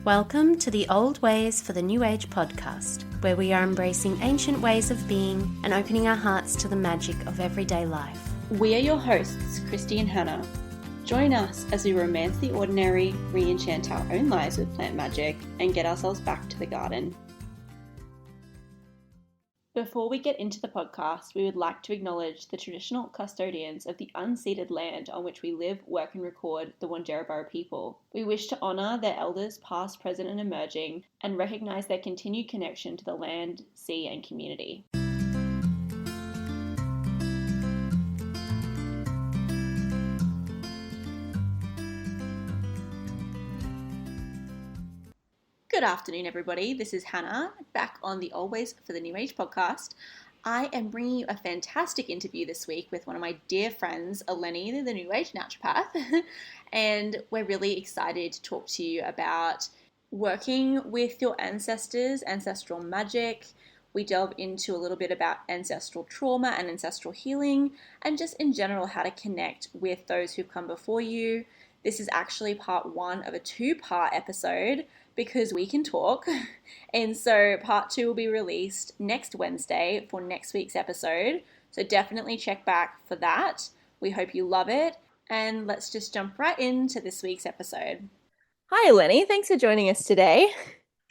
Welcome to the Old Ways for the New Age podcast, where we are embracing ancient ways of being and opening our hearts to the magic of everyday life. We are your hosts, Christy and Hannah. Join us as we romance the ordinary, re-enchant our own lives with plant magic, and get ourselves back to the garden. Before we get into the podcast, we would like to acknowledge the traditional custodians of the unceded land on which we live, work and record, the Wandjirabara people. We wish to honour their elders past, present and emerging, and recognise their continued connection to the land, sea and community. Good afternoon, everybody. This is Hannah, back on the Always for the New Age podcast. I am bringing you a fantastic interview this week with one of my dear friends, Ellene, the New Age Naturopath, and we're really excited to talk to you about working with your ancestors, ancestral magic. We delve into a little bit about ancestral trauma and ancestral healing, and just in general how to connect with those who've come before you. This is actually part one of a two-part episode, because we can talk. And so part 2 will be released next Wednesday for next week's episode. So definitely check back for that. We hope you love it. And let's just jump right into this week's episode. Hi, Ellene. Thanks for joining us today.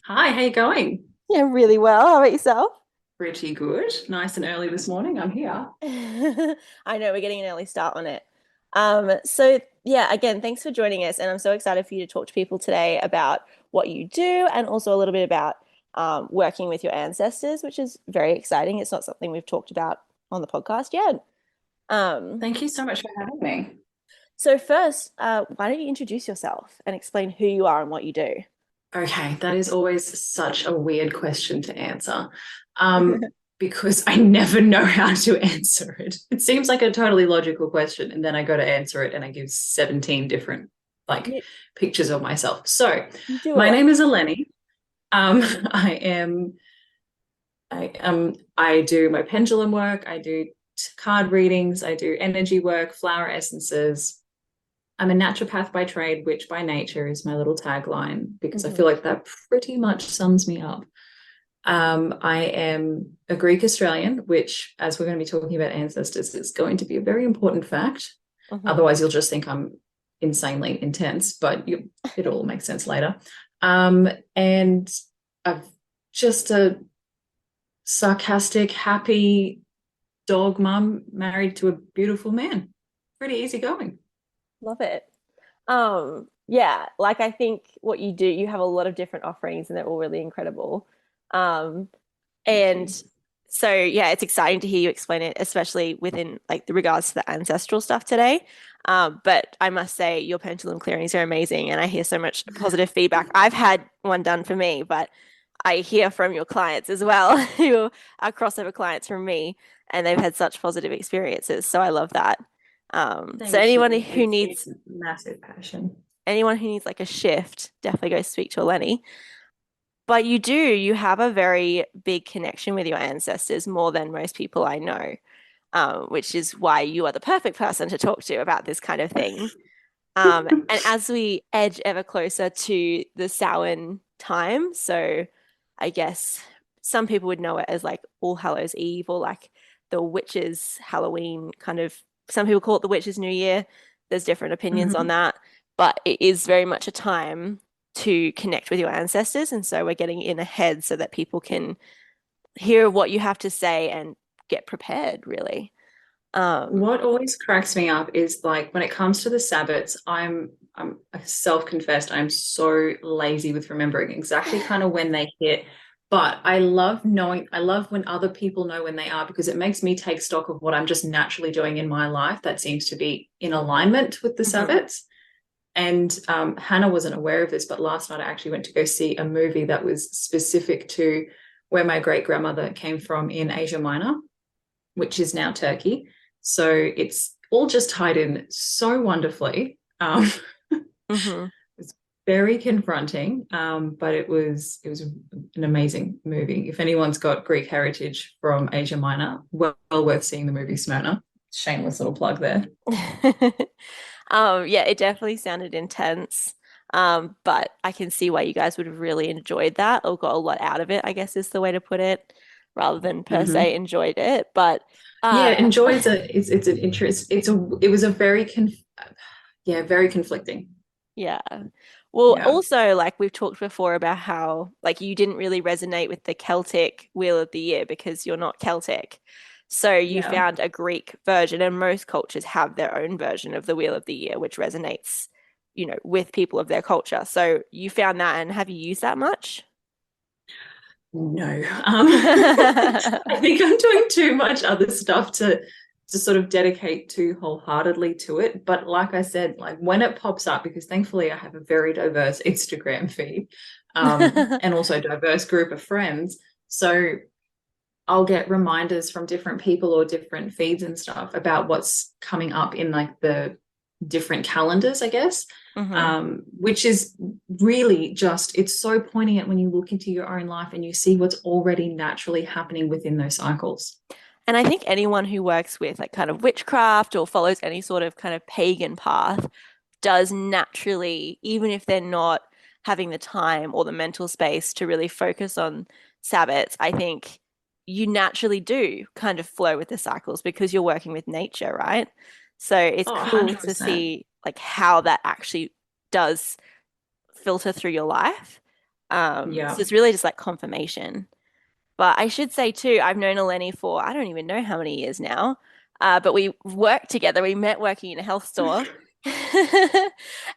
Hi, how you going? Yeah, really well. How about yourself? Pretty good. Nice and early this morning. I'm here. I know, we're getting an early start on it. So yeah, again, thanks for joining us. And I'm so excited for you to talk to people today about what you do and also a little bit about working with your ancestors, which is very exciting. It's not something we've talked about on the podcast yet. Thank you so much for having me. So first, why don't you introduce yourself and explain who you are and what you do? Okay, that is always such a weird question to answer because I never know how to answer it. It seems like a totally logical question, and then I go to answer it and I give 17 different pictures of myself. So my name is Ellene. I do my pendulum work. I do card readings. I do energy work, flower essences. I'm a naturopath by trade, which by nature is my little tagline, because I feel like that pretty much sums me up. I am a Greek Australian, which, as we're going to be talking about ancestors, is going to be a very important fact. Otherwise, you'll just think I'm insanely intense, but it all makes sense later. And I've just a sarcastic, happy dog mum married to a beautiful man. Pretty easy-going. Love it. Yeah, like I think what you do, you have a lot of different offerings and they're all really incredible. And so, yeah, it's exciting to hear you explain it, especially within like the regards to the ancestral stuff today. But I must say your pendulum clearings are amazing and I hear so much positive feedback. I've had one done for me, but I hear from your clients as well, who are crossover clients from me, and they've had such positive experiences. So I love that. So anyone who needs massive passion, anyone who needs like a shift, definitely go speak to Ellene. But you have a very big connection with your ancestors, more than most people I know, which is why you are the perfect person to talk to about this kind of thing. And as we edge ever closer to the Samhain time, so I guess some people would know it as like All Hallows Eve or like the witches' Halloween kind of. Some people call it the witches' New Year. There's different opinions on that, but it is very much a time to connect with your ancestors. And so we're getting in ahead so that people can hear what you have to say and get prepared, really. What always cracks me up is like when it comes to the Sabbats, I'm self-confessed, I'm so lazy with remembering exactly kind of when they hit. But I love when other people know when they are, because it makes me take stock of what I'm just naturally doing in my life that seems to be in alignment with the Sabbats. And Hannah wasn't aware of this, but last night I actually went to go see a movie that was specific to where my great-grandmother came from in Asia Minor, which is now Turkey. So it's all just tied in so wonderfully. It's very confronting, but it was an amazing movie. If anyone's got Greek heritage from Asia Minor, well worth seeing the movie Smyrna. Shameless little plug there. Yeah, it definitely sounded intense. But I can see why you guys would have really enjoyed that or got a lot out of it, I guess is the way to put it, rather than per Hmm. se enjoyed it. But Yeah, uh, enjoy is it's an interest. It was a very very conflicting. yeah. Well, Yeah. also, like we've talked before about how, like, you didn't really resonate with the Celtic Wheel of the Year because you're not Celtic. So you Yeah. found a Greek version, and most cultures have their own version of the Wheel of the Year, which resonates, with people of their culture. So you found that, and have you used that much? No. I think I'm doing too much other stuff to sort of dedicate too wholeheartedly to it. But like I said, like when it pops up, because thankfully I have a very diverse Instagram feed, and also a diverse group of friends. So I'll get reminders from different people or different feeds and stuff about what's coming up in like the different calendars, I guess. Hmm. Which is really just, it's so poignant when you look into your own life and you see what's already naturally happening within those cycles. And I think anyone who works with like kind of witchcraft or follows any sort of kind of pagan path does naturally, even if they're not having the time or the mental space to really focus on Sabbats, I think you naturally do kind of flow with the cycles because you're working with nature, right? So it's Oh, cool to 100%. see like how that actually does filter through your life. So Yeah. it's really just like confirmation. But I should say too, I've known Eleni for I don't even know how many years now. But we worked together. We met working in a health store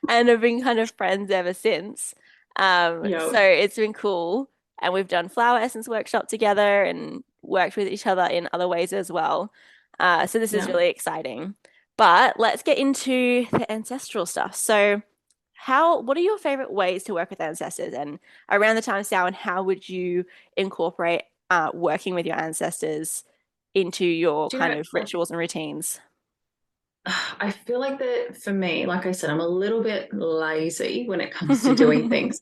and have been kind of friends ever since. Yeah. So it's been cool. And we've done flower essence workshop together and worked with each other in other ways as well. So this is Yeah. really exciting. But let's get into the ancestral stuff. So what are your favorite ways to work with ancestors? And around the time of Samhain, how would you incorporate working with your ancestors into your Do you kind know, of like, rituals and routines? I feel like that for me, like I said, I'm a little bit lazy when it comes to doing things.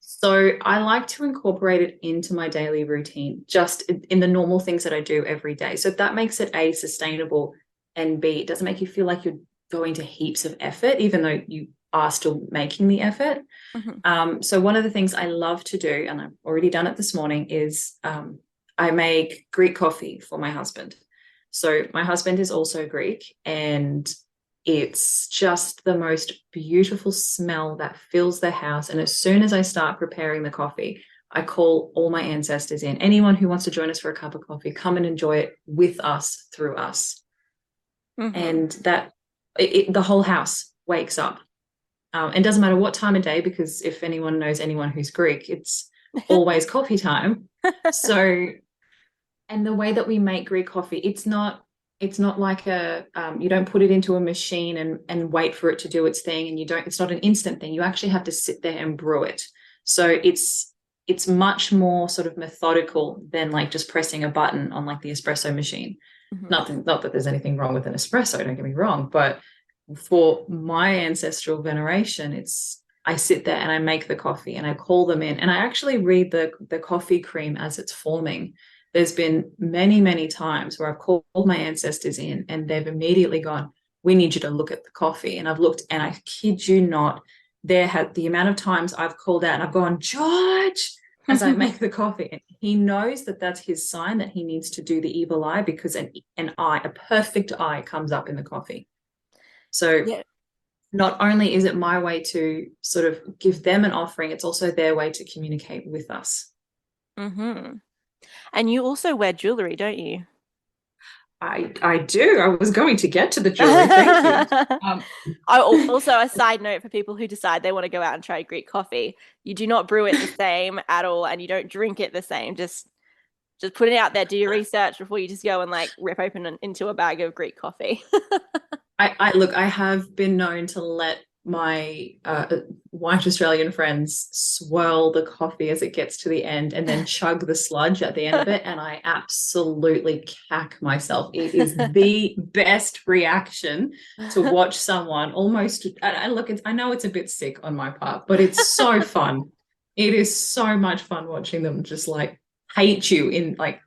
So I like to incorporate it into my daily routine, just in the normal things that I do every day. So that makes it A, sustainable, and B, it doesn't make you feel like you're going to heaps of effort, even though you are still making the effort. Mhm. So one of the things I love to do, and I've already done it this morning, is I make Greek coffee for my husband. So my husband is also Greek, and it's just the most beautiful smell that fills the house. And as soon as I start preparing the coffee, I call all my ancestors in. Anyone who wants to join us for a cup of coffee, come and enjoy it with us, through us. Mhm. And the whole house wakes up. And it doesn't matter what time of day, because if anyone knows anyone who's Greek, it's always coffee time. So, and the way that we make Greek coffee, it's not like you don't put it into a machine and wait for it to do its thing, and it's not an instant thing. You actually have to sit there and brew it. So it's much more sort of methodical than like just pressing a button on like the espresso machine. Mhm. Not that there's anything wrong with an espresso, don't get me wrong, but for my ancestral veneration, I sit there and I make the coffee and I call them in, and I actually read the coffee cream as it's forming. There's been many, many times where I've called my ancestors in and they've immediately gone, "We need you to look at the coffee." And I've looked, and I kid you not, there had the amount of times I've called out and I've gone, "George," as I make the coffee. And he knows that that's his sign that he needs to do the evil eye, because a perfect eye comes up in the coffee. So Yeah. not only is it my way to sort of give them an offering, it's also their way to communicate with us. Hmm. And you also wear jewelry, don't you? I do. I was going to get to the jewelry. Thank you. Um, Also, a side note for people who decide they want to go out and try Greek coffee, you do not brew it the same at all, and you don't drink it the same. Just put it out there. Do your research before you just go and like rip open into a bag of Greek coffee. I look, I have been known to let my white Australian friends swirl the coffee as it gets to the end and then chug the sludge at the end of it. And I absolutely cack myself. It is the best reaction to watch someone almost, and look, I know it's a bit sick on my part, but it's so fun. It is so much fun watching them just like hate you in like,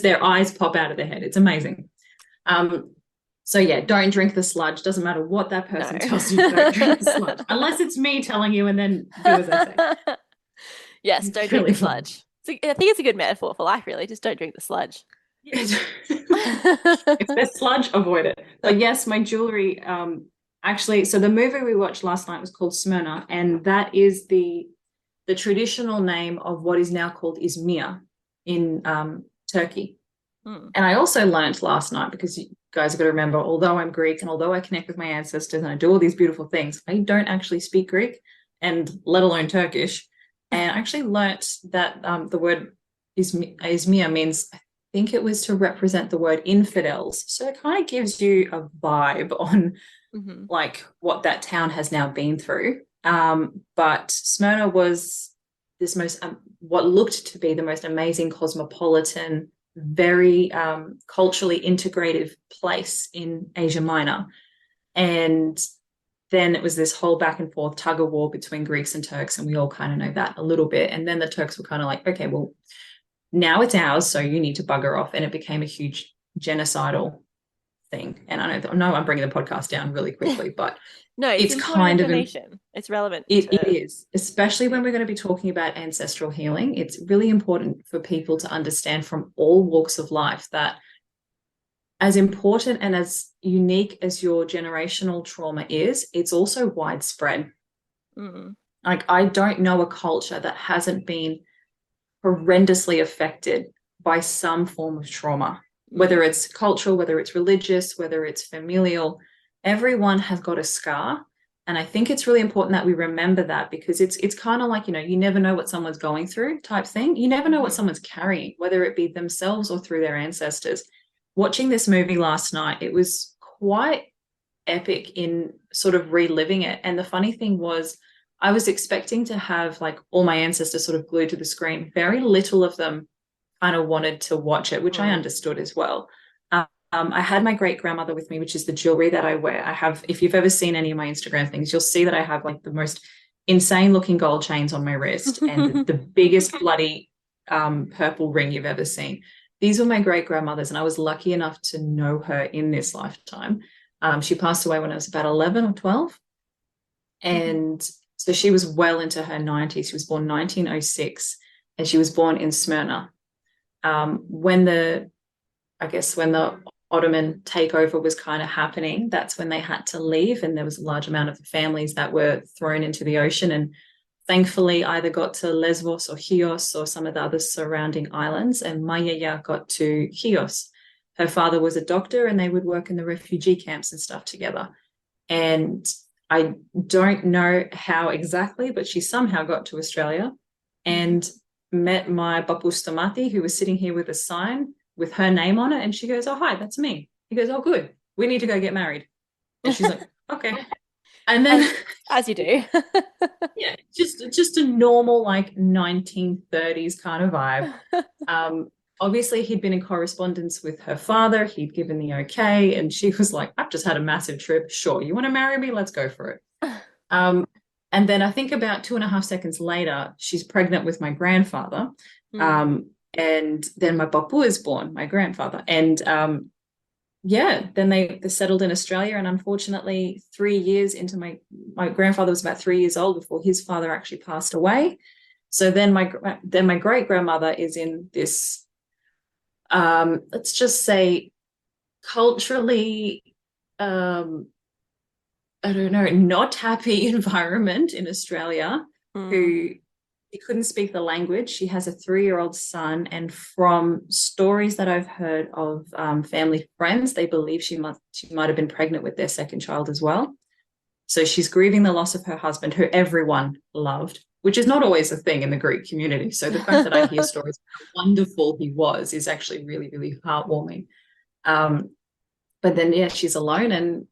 their eyes pop out of their head. It's amazing. Um, So yeah, don't drink the sludge. Doesn't matter what that person No. tells you, don't drink the sludge. Unless it's me telling you and then do as I say. Yes, don't It's drink really the fun. sludge. I think it's a good metaphor for life, really. Just don't drink the sludge. Yeah. If there's sludge, avoid it. But yes, my jewelry, actually, so the movie we watched last night was called Smyrna, and that is the traditional name of what is now called Izmir in Turkey. Hmm. And I also learned last night, because you guys have got to remember, although I'm Greek and although I connect with my ancestors and I do all these beautiful things, I don't actually speak Greek, and let alone Turkish. And I actually learnt that the word Izmir means, I think it was to represent the word infidels. So it kind of gives you a vibe on Mm-hmm. like what that town has now been through. But Smyrna was this most, what looked to be the most amazing cosmopolitan, very culturally integrative place in Asia Minor. And then it was this whole back and forth tug of war between Greeks and Turks, and we all kind of know that a little bit. And then the Turks were kind of like, okay, well, now it's ours, so you need to bugger off. And it became a huge genocidal thing. And I know I'm bringing the podcast down really quickly, but No, it's it's important kind of information. It's relevant it to. is, especially when we're going to be talking about ancestral healing. It's really important for people to understand from all walks of life that as important and as unique as your generational trauma is, it's also widespread. Mm. Like, I don't know a culture that hasn't been horrendously affected by some form of trauma, whether it's cultural, whether it's religious, whether it's familial. Everyone has got a scar. And I think it's really important that we remember that, because it's kind of like, you never know what someone's going through type thing. You never know what someone's carrying, whether it be themselves or through their ancestors. Watching this movie last night, it was quite epic in sort of reliving it. And the funny thing was, I was expecting to have like all my ancestors sort of glued to the screen. Very little of them kind of wanted to watch it, which I understood as well. I had my great grandmother with me, which is the jewelry that I wear. I have, if you've ever seen any of my Instagram things, you'll see that I have like the most insane looking gold chains on my wrist and the biggest bloody purple ring you've ever seen. These were my great grandmothers, and I was lucky enough to know her in this lifetime. She passed away when I was about 11 or 12. And so she was well into her 90s. She was born 1906, and she was born in Smyrna. When the Ottoman takeover was kind of happening, that's when they had to leave, and there was a large amount of families that were thrown into the ocean, and thankfully either got to Lesbos or Chios or some of the other surrounding islands, and Mayaya got to Chios. Her father was a doctor, and they would work in the refugee camps and stuff together. And I don't know how exactly, but she somehow got to Australia and met my Bapu Stamati, who was sitting here with a sign with her name on it. And she goes, "Oh, hi, that's me." He goes, "Oh, good. We need to go get married." And she's like, "Okay." And then as you do. yeah, just a normal like 1930s kind of vibe. Obviously he'd been in correspondence with her father. He'd given the okay, and she was like, "I've just had a massive trip. Sure, you want to marry me? Let's go for it." And then I think about 2.5 seconds later, she's pregnant with my grandfather. And then my Bapu is born, my grandfather. And yeah, then they settled in Australia. And unfortunately, 3 years into my grandfather was about 3 years old before his father actually passed away. So then my great grandmother is in this, let's just say, culturally, I don't know, not happy environment in Australia, who she couldn't speak the language. She has a 3-year-old son, and from stories that I've heard of family friends, they believe she might have been pregnant with their second child as well. So she's grieving the loss of her husband, who everyone loved, which is not always a thing in the Greek community. So the fact that I hear stories of how wonderful he was is actually really, really heartwarming. But then, yeah, she's alone, and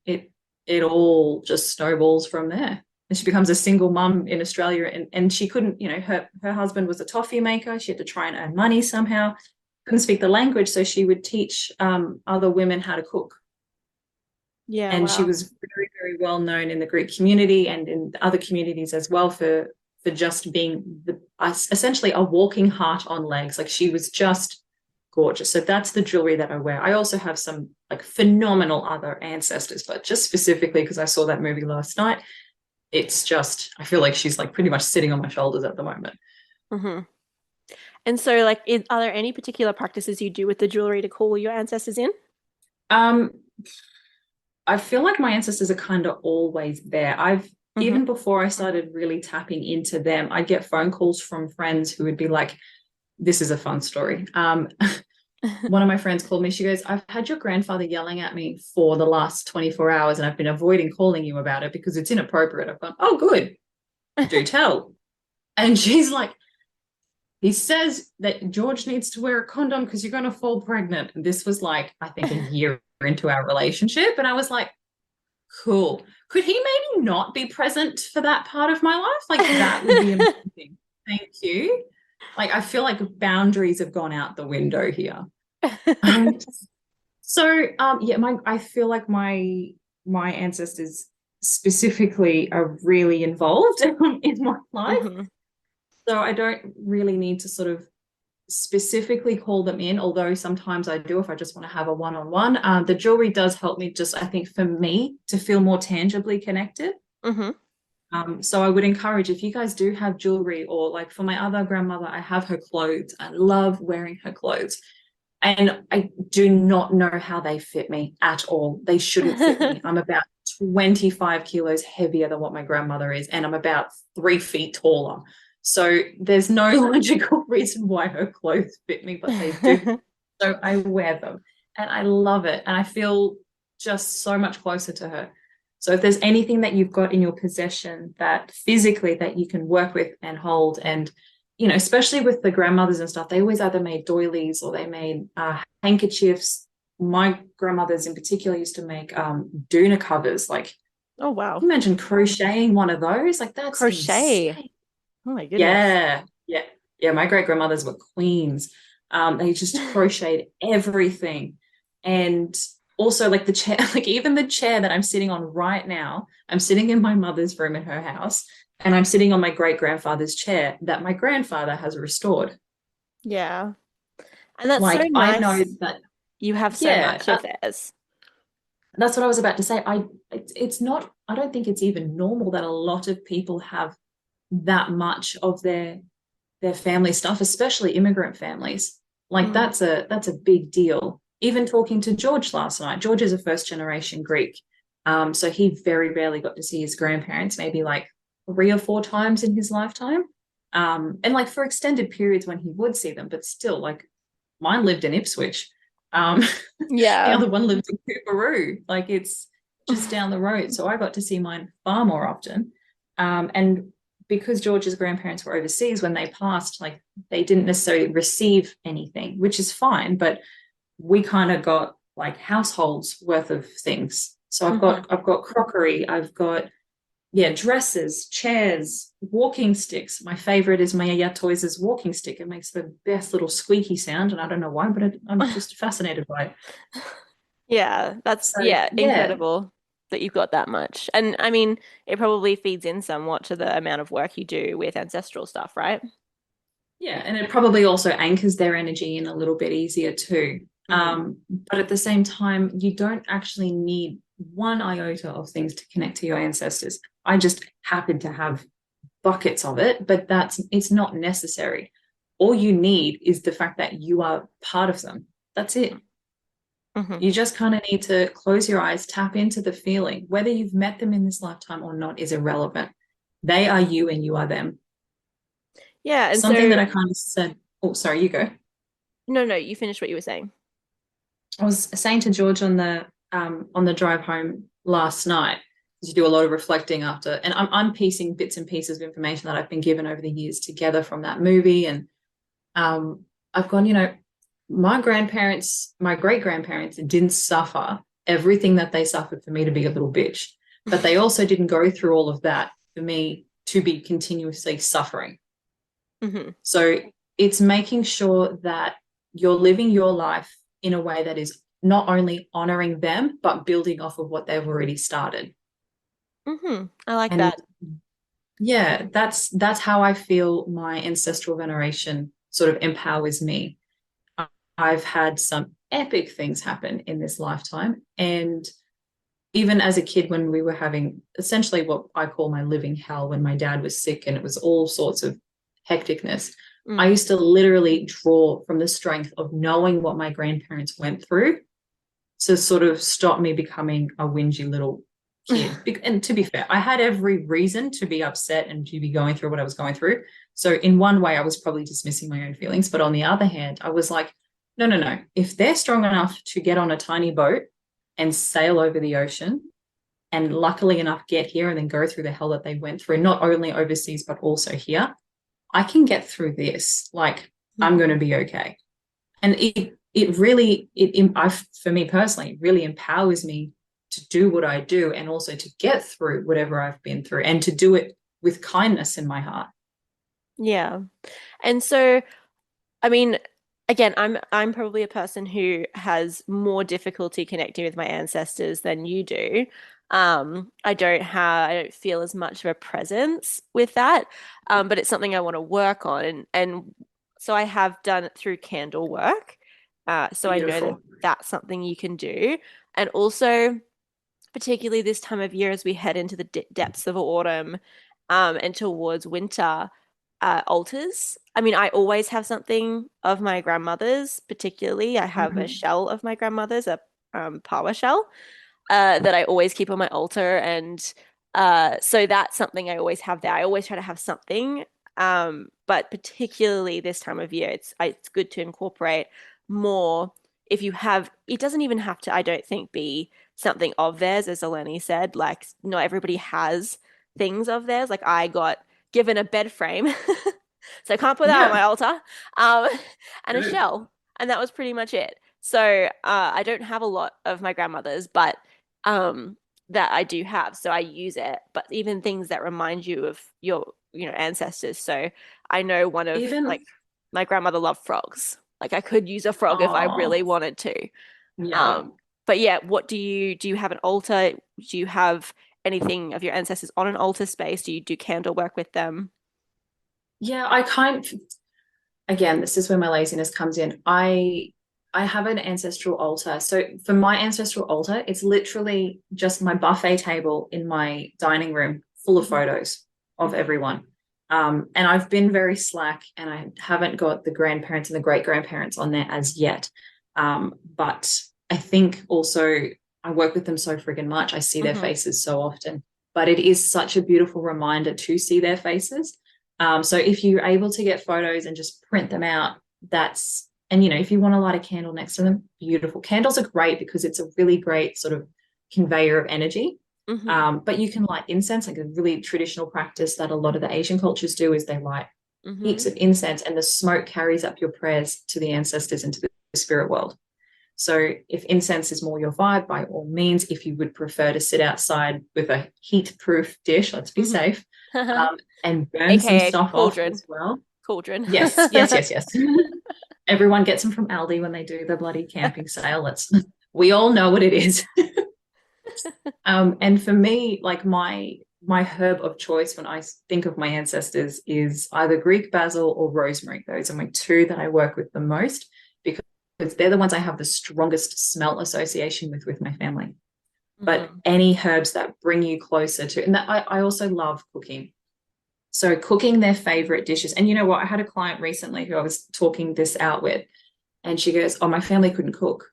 it all just snowballs from there. And she becomes a single mum in Australia, and she couldn't, her husband was a toffee maker. She had to try and earn money somehow. Couldn't speak the language, so she would teach other women how to cook. Yeah, and wow. She was very, very well known in the Greek community and in other communities as well for just being essentially a walking heart on legs. Like, she was just gorgeous. So that's the jewelry that I wear. I also have some like phenomenal other ancestors, but just specifically because I saw that movie last night, it's just, I feel like she's like pretty much sitting on my shoulders at the moment. Hmm. And so, like, are there any particular practices you do with the jewelry to call your ancestors in? Um, I feel like my ancestors are kind of always there. Hmm. Even before I started really tapping into them, I get phone calls from friends who would be like, this is a fun story. One of my friends called me. She goes, I've had your grandfather yelling at me for the last 24 hours and I've been avoiding calling you about it because it's inappropriate. I've gone, oh, good. Do tell. And she's like, he says that George needs to wear a condom because you're going to fall pregnant. And this was like, I think, a year into our relationship. And I was like, cool. Could he maybe not be present for that part of my life? Like, that would be amazing. Thank you. Like, I feel like boundaries have gone out the window here. So, yeah, I feel like my ancestors specifically are really involved in my life. Hmm. So I don't really need to sort of specifically call them in, although sometimes I do if I just want to have a one-on-one. The jewelry does help me just, I think, for me to feel more tangibly connected. Hmm. So I would encourage, if you guys do have jewelry, or like for my other grandmother, I have her clothes. I love wearing her clothes. And I do not know how they fit me at all. They shouldn't fit me. I'm about 25 kilos heavier than what my grandmother is, and I'm about 3 feet taller. So there's no logical reason why her clothes fit me, but they do. So I wear them and I love it. And I feel just so much closer to her. So if there's anything that you've got in your possession that physically that you can work with and hold, and especially with the grandmothers and stuff, they always either made doilies or they made handkerchiefs. My grandmothers in particular used to make doona covers. Like, Oh, wow. imagine crocheting one of those. Like, that's Crochet. insane. Oh my goodness. Yeah. My great grandmothers were queens. They just crocheted everything, and also like the chair, like even the chair that I'm sitting on right now. I'm sitting in my mother's room in her house, and I'm sitting on my great grandfather's chair that my grandfather has restored. Yeah. And that's so Like, I know nice. that, You have so yeah, much of theirs. that's what I was about to say. It's not, I don't think it's even normal that a lot of people have that much of their family stuff, especially immigrant families. Like, Mm. that's a big deal. Even talking to George last night, George is a first generation Greek. So he very rarely got to see his grandparents, maybe like 3 or 4 times in his lifetime. And like for extended periods when he would see them, but still, like, mine lived in Ipswich. Um, the Yeah. other one lived in Cooperoo. Like, it's just down the road. So I got to see mine far more often. And because George's grandparents were overseas when they passed, like, they didn't necessarily receive anything, which is fine, but we kind of got like households worth of things. So Hmm. I've got crockery, I've got dresses, chairs, walking sticks. My favorite is my Yaya Toys' walking stick. It makes the best little squeaky sound, and I don't know why, but I'm just fascinated by it. Yeah, that's So yeah, yeah, incredible that you've got that much. And I mean, it probably feeds in somewhat to the amount of work you do with ancestral stuff, right? yeah, and it probably also anchors their energy in a little bit easier too. Hmm. But at the same time, you don't actually need one iota of things to connect to your ancestors. I just happen to have buckets of it, but it's not necessary. All you need is the fact that you are part of them. That's it. Hmm. You just kind of need to close your eyes, tap into the feeling. Whether you've met them in this lifetime or not is irrelevant. They are you and you are them. Yeah, and Something so that I kind of said, oh, sorry, you go. no, you finished what you were saying. I was saying to George on the drive home last night, because you do a lot of reflecting after, and I'm piecing bits and pieces of information that I've been given over the years together from that movie, and I've gone, my grandparents, my great grandparents didn't suffer everything that they suffered for me to be a little bitch, but they also didn't go through all of that for me to be continuously suffering. Hmm. So it's making sure that you're living your life in a way that is not only honoring them, but building off of what they've already started. I like And that. yeah, that's how I feel my ancestral veneration sort of empowers me. I've had some epic things happen in this lifetime. And even as a kid, when we were having essentially what I call my living hell, when my dad was sick and it was all sorts of hecticness, I used to literally draw from the strength of knowing what my grandparents went through to sort of stop me becoming a whingy little kid. And to be fair, I had every reason to be upset and to be going through what I was going through. So in one way, I was probably dismissing my own feelings. But on the other hand, I was like, no, no, no. If they're strong enough to get on a tiny boat and sail over the ocean, and luckily enough get here and then go through the hell that they went through, not only overseas, but also here, I can get through this. Like, I'm going to be okay. And it really, for me personally, it really empowers me to do what I do and also to get through whatever I've been through and to do it with kindness in my heart. Yeah. And so, I mean, again, I'm probably a person who has more difficulty connecting with my ancestors than you do. I don't feel as much of a presence with that. But it's something I want to work on. And so I have done it through candle work. So I know that Beautiful. that's something you can do. And also, particularly this time of year as we head into the depths of autumn, and towards winter, altars. I mean, I always have something of my grandmother's, particularly. I have a shell of my grandmother's, a power shell, that I always keep on my altar. And so that's something I always have there. I always try to have something. But particularly this time of year, it's good to incorporate more. If you have, it doesn't even have to, I don't think, be something of theirs, as Ellene said. Like, not everybody has things of theirs. Like, I got given a bed frame, so I can't put that on my Yeah. altar, and a shell, and that was pretty much it. So I don't have a lot of my grandmother's, but that I do have, so I use it. But even things that remind you of your, ancestors. So I know one of, Even, like, my grandmother loved frogs. Like, I could use a frog if I really oh, wanted to. yeah. But yeah, what do you have an altar? Do you have anything of your ancestors on an altar space? Do you do candle work with them? Yeah, again, this is where my laziness comes in. I have an ancestral altar. So for my ancestral altar, it's literally just my buffet table in my dining room full of photos of everyone. And I've been very slack and I haven't got the grandparents and the great grandparents on there as yet. But I think also I work with them so friggin' much. I see their faces so often, but it is such a beautiful reminder to see their faces. So if you're able to get photos and just print them out, and if you want to light a candle next to them, beautiful. Candles are great because it's a really great sort of conveyor of energy. But you can light incense, like a really traditional practice that a lot of the Asian cultures do is they light heaps of incense and the smoke carries up your prayers to the ancestors and to the spirit world. So if incense is more your vibe, by all means, if you would prefer to sit outside with a heat-proof dish, let's be safe, and burn some AKA stuff off cauldron. as well. Cauldron. Yes, yes, yes, yes. Everyone gets them from Aldi when they do the bloody camping sale. We all know what it is. And for me, like my herb of choice when I think of my ancestors is either Greek basil or rosemary. Those are my two that I work with the most because they're the ones I have the strongest smell association with my family. But any herbs that bring you closer to, and that I also love cooking. So cooking their favorite dishes. And you know what? I had a client recently who I was talking this out with, and she goes, "Oh, my family couldn't cook."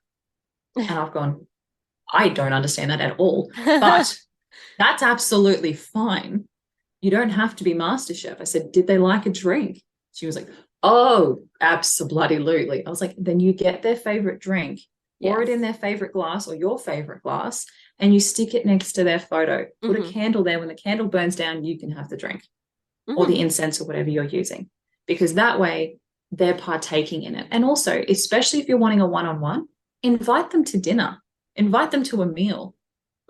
And I've gone, "I don't understand that at all. But that's absolutely fine. You don't have to be master chef." I said, "Did they like a drink?" She was like, "Oh, absolutely." I was like, "Then you get their favorite drink, pour it in their favorite glass or your favorite glass, and you stick it next to their photo. Put a candle there. When the candle burns down, you can have the drink or the incense or whatever you're using, because that way they're partaking in it." And also, especially if you're wanting a one-on-one, invite them to dinner, invite them to a meal.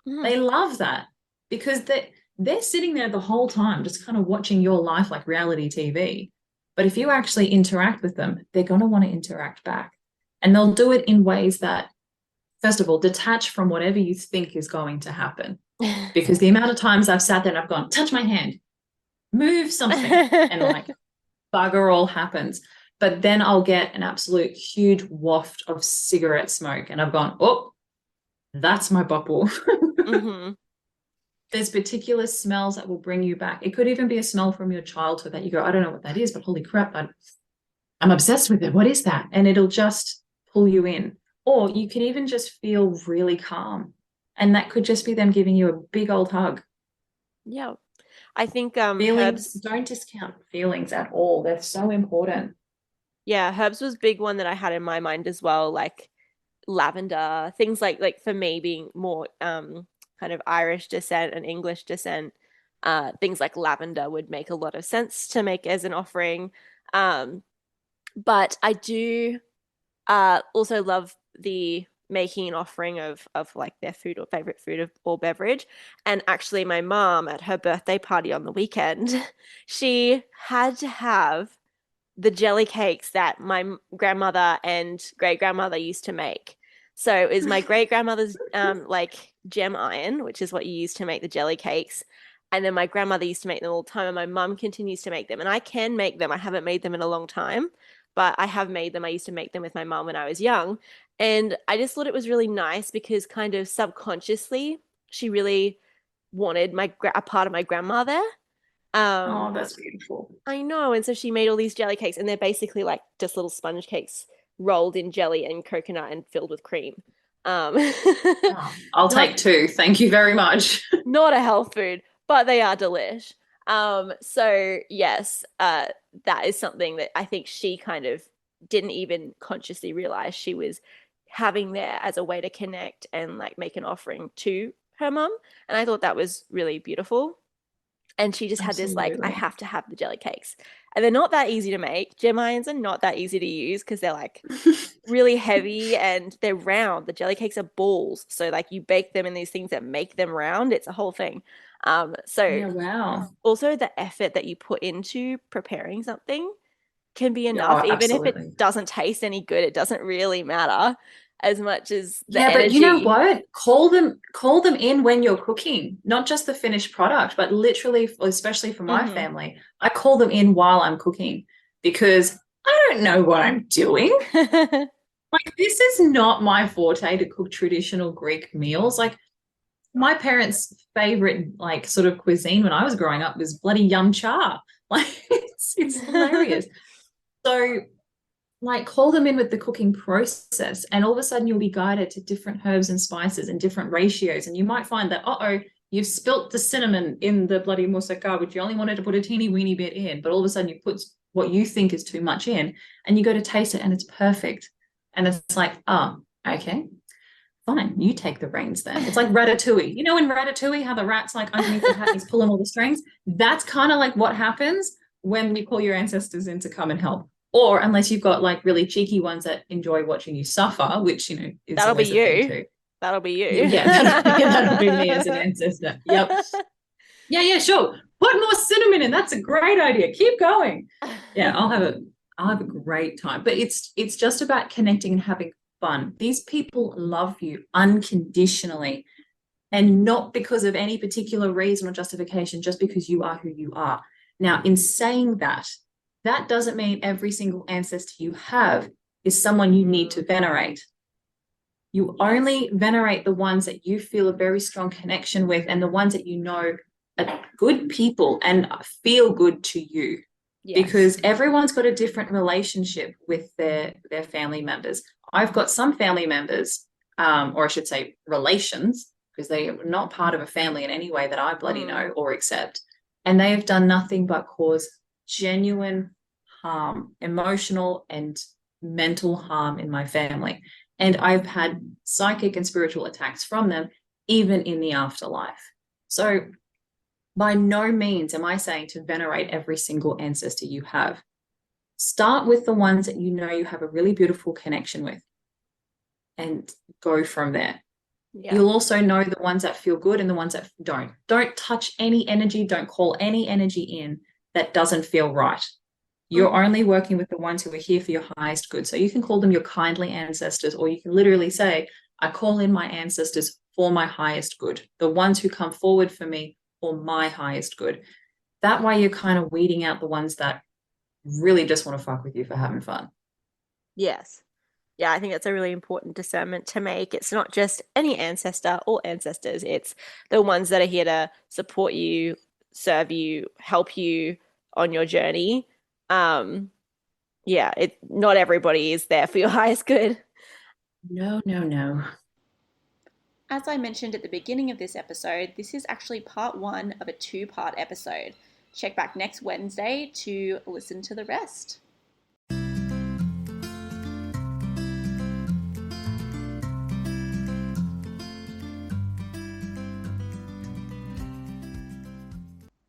They love that because they're sitting there the whole time just kind of watching your life like reality TV. But if you actually interact with them, they're going to want to interact back. And they'll do it in ways that, first of all, detach from whatever you think is going to happen. Because the amount of times I've sat there and I've gone, "Touch my hand, move something," and like bugger all happens. but then I'll get an absolute huge waft of cigarette smoke and I've gone, oh, that's my bubble. Mm-hmm. There's particular smells that will bring you back. It could even be a smell from your childhood that you go, I don't know what that is, but holy crap, I'm obsessed with it. What is that? And it'll just pull you in. Or you can even just feel really calm. And that could just be them giving you a big old hug. Yeah. I think Feelings, herbs, don't discount feelings at all. They're so important. yeah, herbs was big one that I had in my mind as well, like lavender, things like for me being more kind of Irish descent and English descent, things like lavender would make a lot of sense to make as an offering. But I do also love the making an offering of like their food or favorite food or beverage. And actually, my mom at her birthday party on the weekend, she had to have the jelly cakes that my grandmother and great grandmother used to make. So it was my great grandmother's like gem iron, which is what you use to make the jelly cakes. And then my grandmother used to make them all the time, and my mum continues to make them. And I can make them. I haven't made them in a long time, but I have made them. I used to make them with my mum when I was young. And I just thought it was really nice because kind of subconsciously, she really wanted a part of my grandma there. Oh, that's beautiful. I know. And so she made all these jelly cakes, and they're basically like just little sponge cakes rolled in jelly and coconut and filled with cream. Um, Oh, I'll not take two. Thank you very much. not a health food, but they are delish. So yes, that is something that I think she kind of didn't even consciously realize she was having there as a way to connect and like make an offering to her mum. And I thought that was really beautiful. And she just had this like, I Absolutely. have to have the jelly cakes. And they're not that easy to make. Gem irons are not that easy to use because they're like really heavy and they're round. The jelly cakes are balls. So like you bake them in these things that make them round. It's a whole thing. So Yeah, wow. also the effort that you put into preparing something can be enough. Oh, Even if it absolutely. doesn't taste any good, it doesn't really matter as much as the Yeah, but you know energy. what? Call them in when you're cooking, not just the finished product, but literally, especially for my Hmm. family, I call them in while I'm cooking because I don't know what I'm doing. Like, this is not my forte to cook traditional Greek meals. Like, my parents' favorite, like, sort of cuisine when I was growing up was bloody yum cha. Like, it's hilarious. So, like, call them in with the cooking process, and all of a sudden you'll be guided to different herbs and spices and different ratios. And you might find that, you've spilt the cinnamon in the bloody moussaka, which you only wanted to put a teeny weeny bit in, but all of a sudden you put what you think is too much in, and you go to taste it and it's perfect. And it's like, oh, okay, fine, you take the reins then. It's like Ratatouille. You know, in Ratatouille, how the rat's like underneath the hat, he's pulling all the strings. That's kind of like what happens when you call your ancestors in to come and help. Or unless you've got like really cheeky ones that enjoy watching you suffer, which, is That'll be always a thing you. too. That'll be Yeah, that'll be me as an ancestor. Yep. Yeah, sure. Put more cinnamon in. That's a great idea. Keep going. Yeah, I'll have a great time. But it's just about connecting and having fun. These people love you unconditionally, and not because of any particular reason or justification, just because you are who you are. Now, in saying that, that doesn't mean every single ancestor you have is someone you need to venerate. You only venerate the ones that you feel a very strong connection with, and the ones that you know are good people and feel good to you. Yes. Because everyone's got a different relationship with their family members. I've got some family members, or I should say relations, because they are not part of a family in any way that I bloody know or accept. And they have done nothing but cause genuine harm, emotional and mental harm in my family. And I've had psychic and spiritual attacks from them, even in the afterlife. So by no means am I saying to venerate every single ancestor you have. Start with the ones that you know you have a really beautiful connection with and go from there. Yeah. You'll also know the ones that feel good and the ones that don't. Don't touch any energy, don't call any energy in that doesn't feel right. You're only working with the ones who are here for your highest good. So you can call them your kindly ancestors, or you can literally say, I call in my ancestors for my highest good, the ones who come forward for me for my highest good. That way you're kind of weeding out the ones that really just want to fuck with you for having fun. Yes. Yeah, I think that's a really important discernment to make. It's not just any ancestor or ancestors, it's the ones that are here to support you, serve you, help you on your journey. Yeah, not everybody is there for your highest good. No, no, no. As I mentioned at the beginning of this episode, this is actually part one of a two-part episode. Check back next Wednesday to listen to the rest.